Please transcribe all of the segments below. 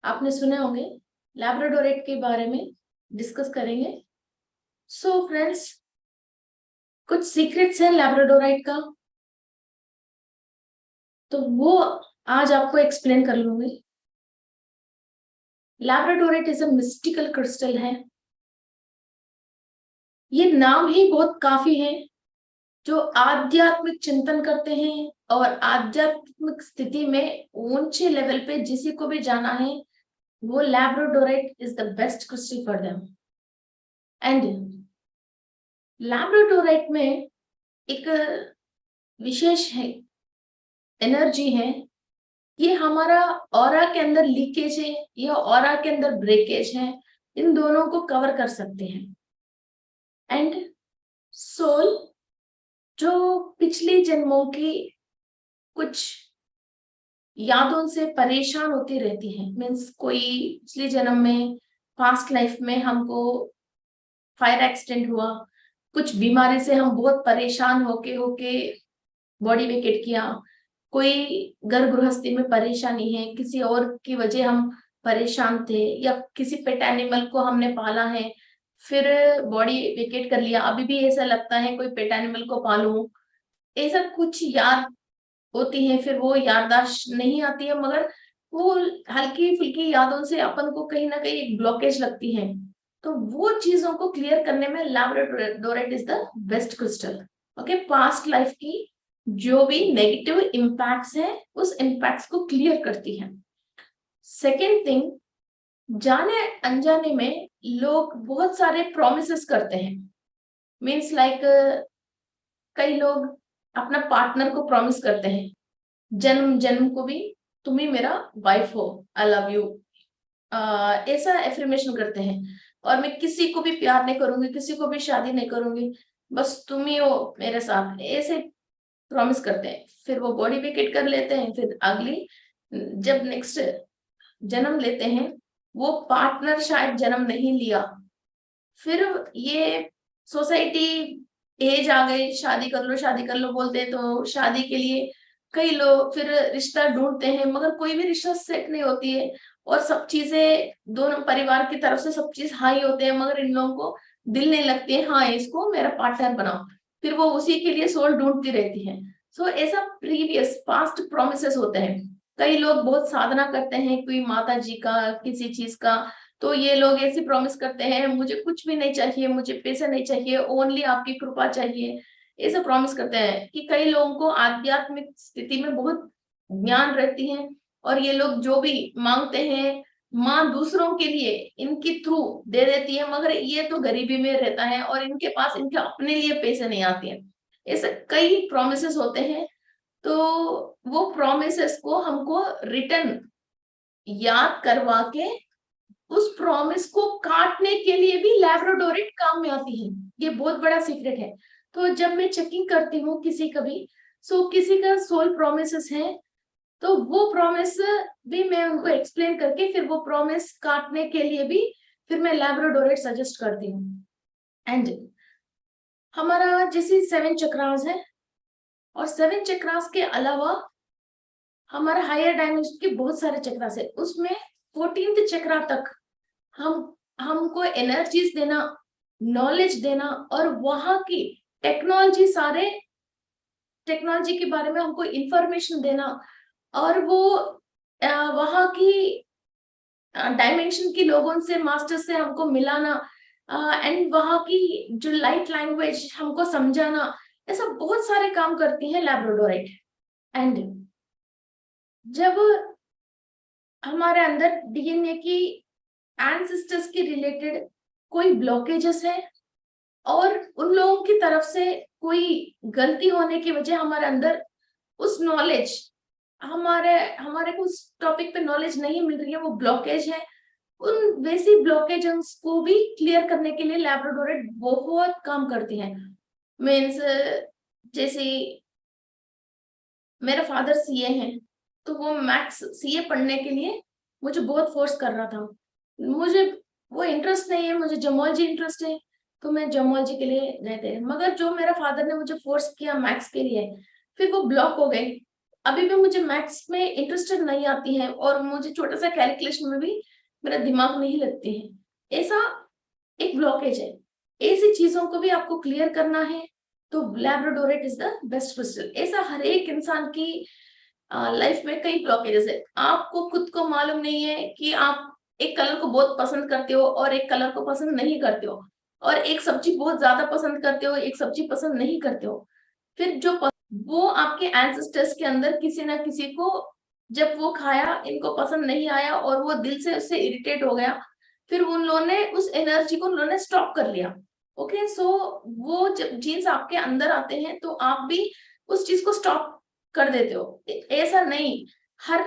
आपने सुने होंगे, लैब्राडोरेट के बारे में डिस्कस करेंगे। सो फ्रेंड्स, कुछ सीक्रेट्स हैं लैब्राडोराइट का, तो वो आज आपको एक्सप्लेन कर लूंगी। लैब्राडोरेट इज अ मिस्टिकल क्रिस्टल है। ये नाम ही बहुत काफी है। जो आध्यात्मिक चिंतन करते हैं और आध्यात्मिक स्थिति में ऊंचे लेवल पे जिसी को भी जाना है, वो labradorite is the best crystal for them. And labradorite में एक विशेष है, एनर्जी है। ये हमारा ऑरा के अंदर लीकेज है या ऑरा के अंदर ब्रेकेज है, इन दोनों को कवर कर सकते हैं। एंड सोल जो पिछली जन्मों की कुछ यादों से परेशान होती रहती है, मीन्स कोई पिछले जन्म में, पास्ट लाइफ में हमको फायर एक्सीडेंट हुआ, कुछ बीमारी से हम बहुत परेशान होके होके बॉडी वेकेट किया, कोई घर गृहस्थी में परेशानी है, किसी और की वजह हम परेशान थे, या किसी पेट एनिमल को हमने पाला है फिर बॉडी वेकेट कर लिया, अभी भी ऐसा लगता है कोई पेट एनिमल को पालूं, ऐसा कुछ याद होती है। फिर वो याददाश्त नहीं आती है, मगर वो हल्की फुल्की यादों से अपन को कहीं ना कहीं एक ब्लॉकेज लगती है। तो वो चीजों को क्लियर करने में labradorite is the best crystal. Okay, past life की जो भी नेगेटिव इम्पैक्ट्स हैं, उस इम्पैक्ट्स को क्लियर करती है। सेकेंड थिंग, जाने अनजाने में लोग बहुत सारे प्रोमिसेस करते हैं। मीन्स लाइक कई लोग अपना पार्टनर को प्रॉमिस करते हैं, जन्म जन्म को भी तुम ही मेरा वाइफ हो, आई लव यू, ऐसा एफर्मेशन करते हैं। और मैं किसी को भी प्यार नहीं करूंगी, किसी को भी शादी नहीं करूंगी, बस तुम ही हो मेरे साथ, ऐसे प्रॉमिस करते हैं। फिर वो बॉडी वेकेट कर लेते हैं, फिर अगली जब नेक्स्ट जन्म लेते हैं, वो पार्टनर शायद जन्म नहीं लिया। फिर ये सोसाइटी, एज आ गई, शादी कर लो शादी कर लो बोलते हैं, तो शादी के लिए कई लोग फिर रिश्ता ढूंढते हैं, मगर कोई भी रिश्ता सेट नहीं होती है। और सब चीजें दोनों परिवार की तरफ से सब चीज हाई होते हैं, मगर इन लोगों को दिल नहीं लगती है, हाँ इसको मेरा पार्टनर बनाओ। फिर वो उसी के लिए सोल ढूंढती रहती है। सो ऐसा प्रीवियस पास्ट प्रोमिसेस होते हैं। कई लोग बहुत साधना करते हैं, कोई माता जी का, किसी चीज का, तो ये लोग ऐसे प्रॉमिस करते हैं, मुझे कुछ भी नहीं चाहिए, मुझे पैसा नहीं चाहिए, ओनली आपकी कृपा चाहिए, ऐसा प्रॉमिस करते हैं। कि कई लोगों को आध्यात्मिक स्थिति में बहुत ज्ञान रहती है, और ये लोग जो भी मांगते हैं, माँ दूसरों के लिए इनकी थ्रू दे देती है, मगर ये तो गरीबी में रहता है और इनके पास इनके अपने लिए पैसे नहीं आते हैं। ऐसे कई प्रोमिसेस होते हैं। तो वो प्रोमिसेस को हमको रिटर्न याद करवा के उस प्रॉमिस को काटने के लिए भी लैब्राडोरिट काम में आती है। ये बहुत बड़ा सीक्रेट है। तो जब मैं चेकिंग करती हूँ किसी का भी, सो किसी का सोल प्रोमिसेस है, तो वो प्रॉमिस भी मैं उनको एक्सप्लेन करके फिर वो प्रॉमिस काटने के लिए भी फिर मैं लैब्राडोरिट सजेस्ट करती हूँ। एंड हमारा जैसे 7 चक्रास है, और 7 चक्रास के अलावा हमारा हायर डायमेंशन के बहुत सारे चक्रास है, उसमें 14th चक्रा तक हमको एनर्जीज देना, नॉलेज देना, और वहां की टेक्नोलॉजी, सारे टेक्नोलॉजी के बारे में हमको इंफॉर्मेशन देना, और वो वहां की डायमेंशन के लोगों से, मास्टर से हमको मिलाना, एंड वहां की जो लाइट लैंग्वेज हमको समझाना, ऐसा बहुत सारे काम करती है लैब्राडोराइट। एंड जब हमारे अंदर डीएनए की एंसेस्टर्स के रिलेटेड कोई ब्लॉकेजेस है, और उन लोगों की तरफ से कोई गलती होने की वजह हमारे अंदर उस नॉलेज, हमारे हमारे को उस टॉपिक पे नॉलेज नहीं मिल रही है, वो ब्लॉकेज है, उन वैसी ब्लॉकेजेस को भी क्लियर करने के लिए लैब्राडोराइट बहुत काम करती है। मीन्स जैसे मेरा फादर सीए हैं, तो वो मैथ्स सीए पढ़ने के लिए मुझे बहुत फोर्स कर रहा था। मुझे वो इंटरेस्ट नहीं है, मुझे जोमोलॉजी इंटरेस्ट है, तो मैं जोमोलॉजी के लिए गए थे, मगर जो मेरा फादर ने मुझे फोर्स किया मैथ्स के लिए, फिर वो ब्लॉक हो गई। अभी भी मुझे मैथ्स में इंटरेस्टेड नहीं आती है और मुझे छोटा सा कैलकुलेशन में भी मेरा दिमाग नहीं लगती है, ऐसा एक ब्लॉकेज है। ऐसी चीजों को भी आपको क्लियर करना है तो लैब्राडोरेट इज द बेस्ट क्रिस्टल। ऐसा हर एक इंसान की लाइफ में कई ब्लॉकेजेस है। आपको खुद को मालूम नहीं है कि आप एक कलर को बहुत पसंद करते हो और एक कलर को पसंद नहीं करते हो, और एक सब्जी बहुत ज्यादा पसंद करते हो, एक सब्जी पसंद नहीं करते हो। फिर वो आपके एंसेस्टर्स के अंदर किसी ना किसी को जब वो खाया, इनको पसंद नहीं आया और वो दिल से उससे इरिटेट हो गया, फिर उन लोगों ने उस एनर्जी को उन लोगों ने स्टॉप कर लिया। ओके, सो वो जब जीन्स आपके अंदर आते हैं तो आप भी उस चीज को स्टॉप कर देते हो। ऐसा नहीं, हर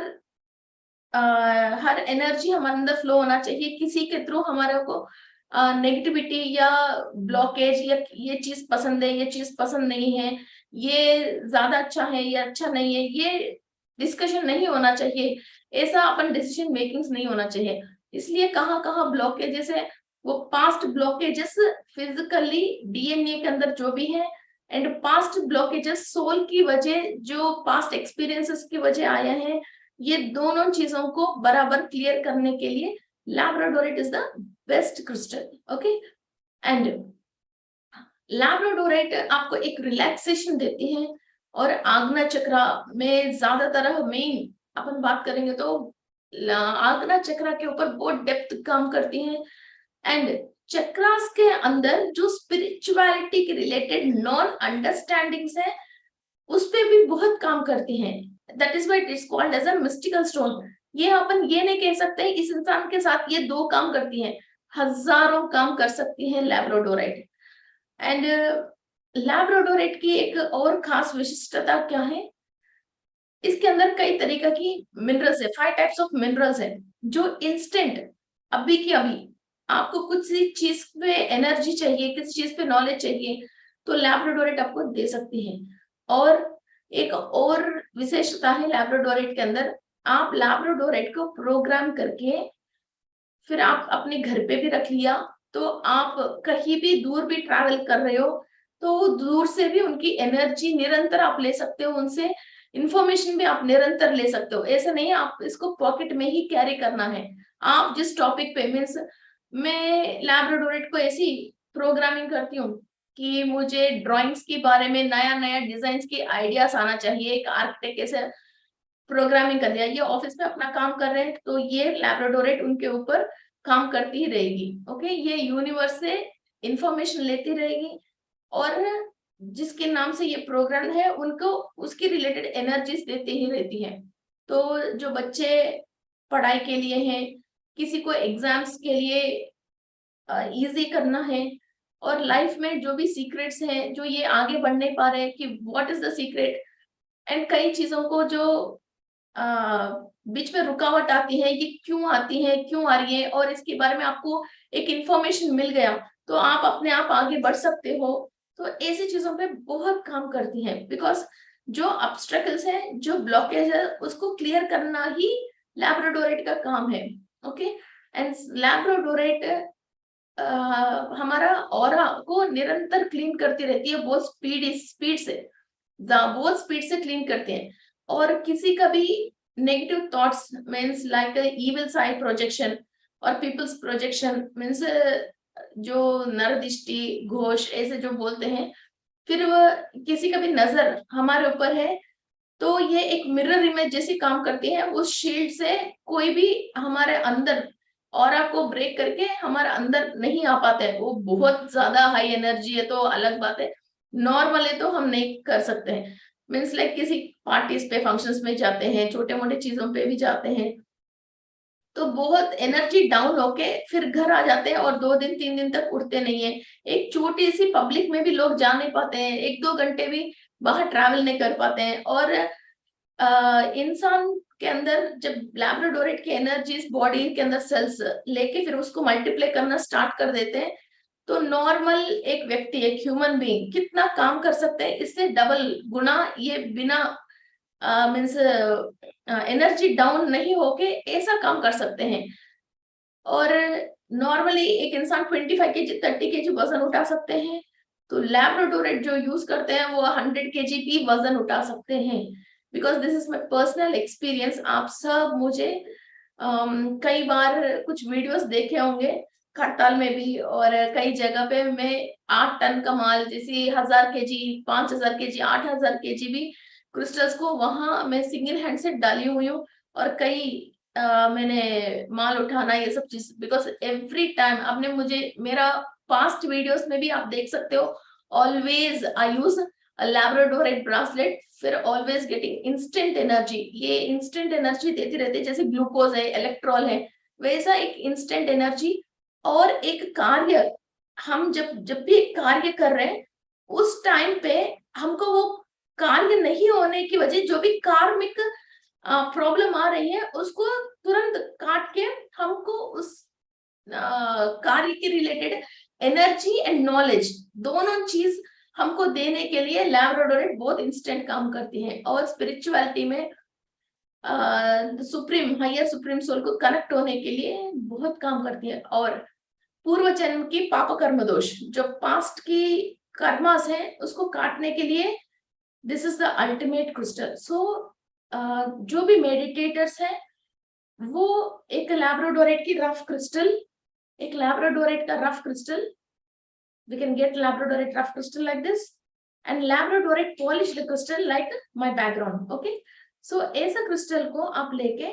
हर एनर्जी हमारे अंदर फ्लो होना चाहिए। किसी के थ्रू हमारे को नेगेटिविटी या ब्लॉकेज या ये चीज पसंद है, ये चीज पसंद नहीं है, ये ज्यादा अच्छा है, ये अच्छा नहीं है, ये डिस्कशन नहीं होना चाहिए। ऐसा अपन डिसीजन मेकिंग नहीं होना चाहिए। इसलिए कहाँ कहाँ ब्लॉकेजेस है, वो पास्ट ब्लॉकेजेस फिजिकली डीएनए के अंदर जो भी है, एंड पास्ट ब्लॉकेजेस सोल की वजह, जो पास्ट एक्सपीरियंसेस की वजह आया है, ये दोनों चीजों को बराबर क्लियर करने के लिए labradorite is the best crystal. Okay, and labradorite आपको एक रिलैक्सेशन देती है। और आग्ना चक्रा में ज्यादातर मेन अपन बात करेंगे तो आग्ना चक्रा के ऊपर बहुत डेप्थ काम करती है। एंड चक्रास के अंदर जो स्पिरिचुअलिटी के रिलेटेड नॉन अंडरस्टैंडिंग्स है उस पे भी बहुत काम करती हैं। That is why it is called as a mystical stone. ये अपन ये नहीं कह सकते इस इंसान के साथ ये दो काम करती हैं, हजारों काम कर सकती हैं लैब्राडोराइट। एंड लैब्राडोराइट की एक और खास विशिष्टता क्या है, इसके अंदर कई तरीके की मिनरल्स है, 5 टाइप्स ऑफ मिनरल्स है, जो इंस्टेंट अभी की अभी आपको कुछ चीज पे एनर्जी चाहिए, किसी चीज पे नॉलेज चाहिए तो लैब्राडोरेट आपको दे सकती है। और एक और विशेषता है लैब्राडोरेट के अंदर, आप लैब्राडोरेट को प्रोग्राम करके फिर आप अपने घर पे भी रख लिया, तो आप कहीं भी दूर भी ट्रैवल कर रहे हो तो दूर से भी उनकी एनर्जी निरंतर आप ले सकते हो, उनसे इंफॉर्मेशन भी आप निरंतर ले सकते हो। ऐसा नहीं आप इसको पॉकेट में ही कैरी करना है। आप जिस टॉपिक पे मीन्स, मैं लैब्राडोरेट को ऐसी प्रोग्रामिंग करती हूँ कि मुझे ड्राइंग्स के बारे में नया नया डिजाइन के आइडियाज आना चाहिए, एक आर्किटेक्ट ऐसे प्रोग्रामिंग कर दिया, ये ऑफिस में अपना काम कर रहे हैं तो ये लैब्राडोरेट उनके ऊपर काम करती ही रहेगी। ओके, ये यूनिवर्स से इंफॉर्मेशन लेती रहेगी और जिसके नाम से ये प्रोग्राम है उनको उसकी रिलेटेड एनर्जीज देती ही रहती है। तो जो बच्चे पढ़ाई के लिए हैं, किसी को एग्जाम्स के लिए इजी करना है, और लाइफ में जो भी सीक्रेट्स हैं जो ये आगे बढ़ नहीं पा रहे हैं कि what is the secret, and कई चीजों को जो बीच में रुकावट आती है, ये क्यों आती है, क्यों आ रही है, और इसके बारे में आपको एक इंफॉर्मेशन मिल गया तो आप अपने आप आगे बढ़ सकते हो। तो ऐसी चीजों पे बहुत काम करती है, बिकॉज जो ऑब्स्टेकल्स है, जो ब्लॉकेज है, उसको क्लियर करना ही लैब्राडोरेट का काम है। ओके, एंड लैब्राडोरेट हमारा ऑरा को निरंतर क्लीन करती रहती है, बहुत स्पीड से, बहुत स्पीड से क्लीन करते हैं। और किसी का भी negative thoughts means like evil side projection और पीपल्स प्रोजेक्शन मीन्स जो नरदिष्टि घोष ऐसे जो बोलते हैं, फिर वह किसी का भी नजर हमारे ऊपर है तो ये एक मिरर इमेज जैसी काम करती है। उस शील्ड से कोई भी हमारे अंदर ऑरा को ब्रेक करके हमारे अंदर नहीं आ पाता है। वो बहुत ज्यादा हाई एनर्जी है तो अलग बात है, नॉर्मल है तो हम नहीं कर सकते हैं। मीन्स लाइक किसी पार्टीज पे फंक्शंस में जाते हैं, छोटे मोटे चीजों पे भी जाते हैं तो बहुत एनर्जी डाउन होके फिर घर आ जाते हैं और 2 दिन 3 दिन तक उठते नहीं है। एक छोटी सी पब्लिक में भी लोग जा नहीं पाते हैं, 1-2 घंटे भी बाहर ट्रैवल नहीं कर पाते हैं। और इंसान के अंदर जब लैब्राडोरेट की एनर्जीज बॉडी के अंदर सेल्स लेके फिर उसको मल्टीप्लाई करना स्टार्ट कर देते हैं तो नॉर्मल एक व्यक्ति, एक ह्यूमन बीइंग कितना काम कर सकते हैं, इससे डबल गुना ये बिना मीन्स एनर्जी डाउन नहीं होके ऐसा काम कर सकते हैं। और नॉर्मली एक इंसान 25 kg 30 kg वजन उठा सकते हैं, तो लैब्राडोरेट जो यूज करते हैं वो 100 kg भी वजन उठा सकते हैं। Because this is my personal experience. आप सब मुझे कई बार कुछ वीडियोस देखे होंगे खड़ताल में भी, और कई जगह पे मैं 8 टन का माल, जैसे 1000 kg, 5000 kg, 8000 kg भी क्रिस्टल्स को वहां मैं सिंगल हैंड से डाली हुई हूँ। और कई मैंने माल उठाना ये सब चीज, बिकॉज एवरी टाइम आपने मुझे मेरा पास्ट वीडियोस में भी आप देख सकते हो, always I use labradorite bracelet, फिर ऑलवेज गेटिंग इंस्टेंट एनर्जी। ये इंस्टेंट एनर्जी देती रहती है, जैसे ग्लूकोज है, इलेक्ट्रॉल है, वैसा एक इंस्टेंट एनर्जी। और एक कार्य, हम जब जब भी एक कार्य कर रहे हैं उस टाइम पे हमको वो कार्य नहीं होने की वजह, जो भी कार्मिक प्रॉब्लम आ रही है उसको तुरंत काट के हमको उस कार्य के रिलेटेड एनर्जी एंड नॉलेज, दोनों चीज हमको देने के लिए लैब्राडोराइट बहुत इंस्टेंट काम करती है। और स्पिरिचुअलिटी में सुप्रीम हायर सुप्रीम सोल को कनेक्ट होने के लिए बहुत काम करती है। और पूर्व जन्म की पाप कर्म दोष, जो पास्ट की कर्मास है, उसको काटने के लिए this is the ultimate crystal. So जो भी मेडिटेटर्स हैं वो एक लैब्राडोराइट की रफ क्रिस्टल, एक लैब्राडोराइट का rough crystal, we can get labradorite rough crystal like this and labradorite polished crystal like my background. Okay, so ऐसा क्रिस्टल को आप लेके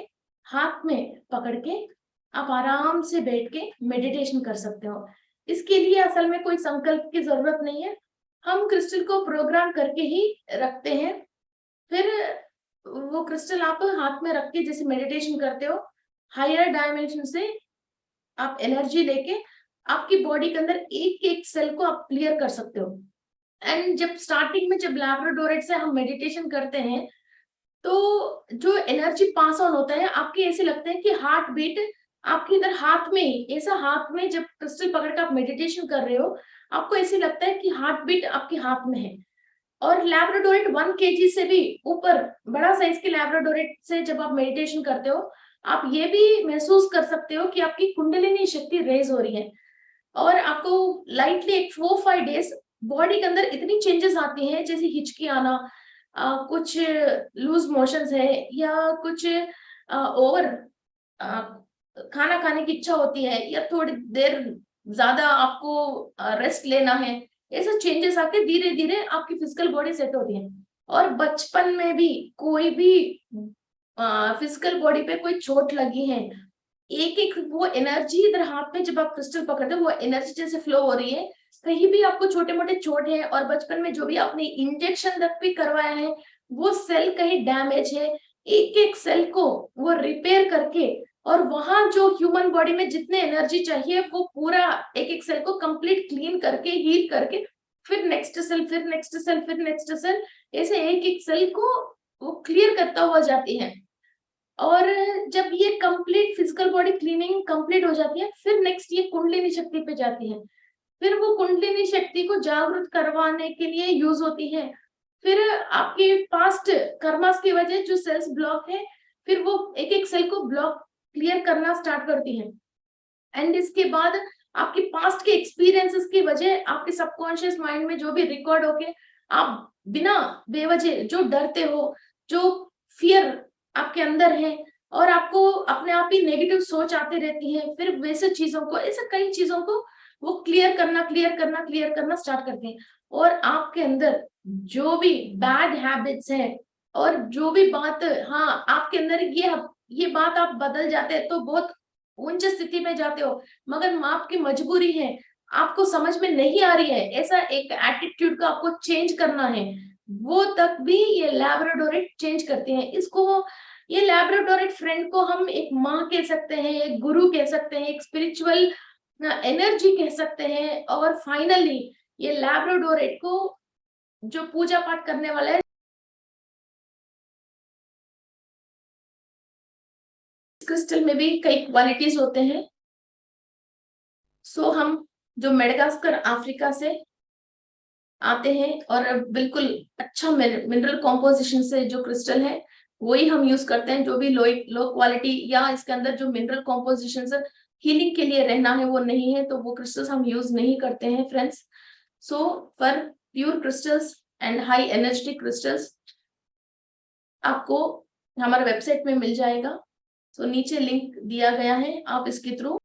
हाथ में पकड़ के आप आराम से बैठ के मेडिटेशन कर सकते हो। इसके लिए असल में कोई संकल्प की जरूरत नहीं है, हम क्रिस्टल को प्रोग्राम करके ही रखते हैं। फिर वो क्रिस्टल आप हाथ में रख के जैसे मेडिटेशन करते हो, हायर डायमेंशन से आप एनर्जी लेके आपकी बॉडी के अंदर एक एक सेल को आप क्लियर कर सकते हो। एंड जब स्टार्टिंग में जब लैब्राडोराइट से हम मेडिटेशन करते हैं तो जो एनर्जी पास ऑन होता है, आपके ऐसे लगता है कि हार्ट बीट आपके इधर हाथ में ही, ऐसा हाथ में जब क्रिस्टल पकड़ कर आप मेडिटेशन कर रहे हो, आपको ऐसे लगता है कि हार्ट बीट आपके हाथ में है। और लैब्राडोराइट 1 kg से भी ऊपर बड़ा साइज के लैब्राडोराइट से जब आप मेडिटेशन करते हो, आप ये भी महसूस कर सकते हो कि आपकी कुंडलिनी शक्ति रेज हो रही है। और आपको लाइटली एक 4-5 डेज बॉडी के अंदर इतनी चेंजेस आती हैं, जैसे हिचकी आना, कुछ लूज मोशंस है, या कुछ ओवर खाना खाने की इच्छा होती है, या थोड़ी देर ज्यादा आपको रेस्ट लेना है, ऐसे चेंजेस आके धीरे धीरे आपकी फिजिकल बॉडी सेट होती है। और बचपन में भी कोई भी फिजिकल बॉडी पे कोई चोट लगी है, एक एक वो एनर्जी इधर हाथ में जब आप क्रिस्टल पकड़ते हो, वो एनर्जी जैसे फ्लो हो रही है। कहीं भी आपको छोटे मोटे चोट है, और बचपन में जो भी आपने इंजेक्शन तक भी करवाया है, वो सेल कहीं डैमेज है, एक एक सेल को वो रिपेयर करके, और वहां जो ह्यूमन बॉडी में जितने एनर्जी चाहिए वो पूरा एक एक सेल को कंप्लीट क्लीन करके, हील करके, फिर नेक्स्ट सेल, फिर नेक्स्ट सेल, फिर नेक्स्ट सेल, ऐसे एक एक सेल को वो क्लियर करता हुआ जाती है। और जब ये complete physical body cleaning complete हो जाती है, फिर नेक्स्ट ये कुंडलिनी शक्ति पे जाती है। फिर वो कुंडलिनी शक्ति को जागृत करवाने के लिए यूज होती है। फिर आपके पास्ट कर्मास की वजह जो सेल्स ब्लॉक है, फिर वो एक एक सेल को ब्लॉक क्लियर करना स्टार्ट करती है। एंड इसके बाद आपके पास्ट के एक्सपीरियंसेस की वजह, आपके सबकॉन्शियस माइंड में जो भी रिकॉर्ड होके आप बिना बेवजह जो डरते हो, जो फियर आपके अंदर है, और आपको अपने आप ही नेगेटिव सोच आते रहती है, फिर वैसे चीजों को, ऐसे कई चीजों को वो क्लियर करना क्लियर करना क्लियर करना स्टार्ट करते हैं। और आपके अंदर जो भी बैड हैबिट्स हैं, और जो भी बात, हाँ आपके अंदर ये बात आप बदल जाते हैं तो बहुत उच्च स्थिति में जाते हो, मगर आपकी मजबूरी है, आपको समझ में नहीं आ रही है, ऐसा एक एटीट्यूड को आपको चेंज करना है, वो तक भी ये लैब्राडोराइट चेंज करते हैं। इसको, ये लैब्राडोराइट फ्रेंड को हम एक माँ कह सकते हैं, एक गुरु कह सकते हैं, एक स्पिरिचुअल एनर्जी कह सकते हैं। और फाइनली ये लैब्राडोराइट को जो पूजा पाठ करने वाला है, क्रिस्टल में भी कई क्वालिटीज होते हैं। सो हम जो मेडागास्कर अफ्रीका से आते हैं, और बिल्कुल अच्छा मिनरल कॉम्पोजिशन से जो क्रिस्टल है वही हम यूज करते हैं। जो भी लो क्वालिटी या इसके अंदर जो मिनरल कॉम्पोजिशन हीलिंग के लिए रहना है वो नहीं है, तो वो क्रिस्टल्स हम यूज नहीं करते हैं friends. So for pure crystals and high energetic crystals, आपको हमारे वेबसाइट में मिल जाएगा। तो नीचे लिंक दिया गया है, आप इसके थ्रू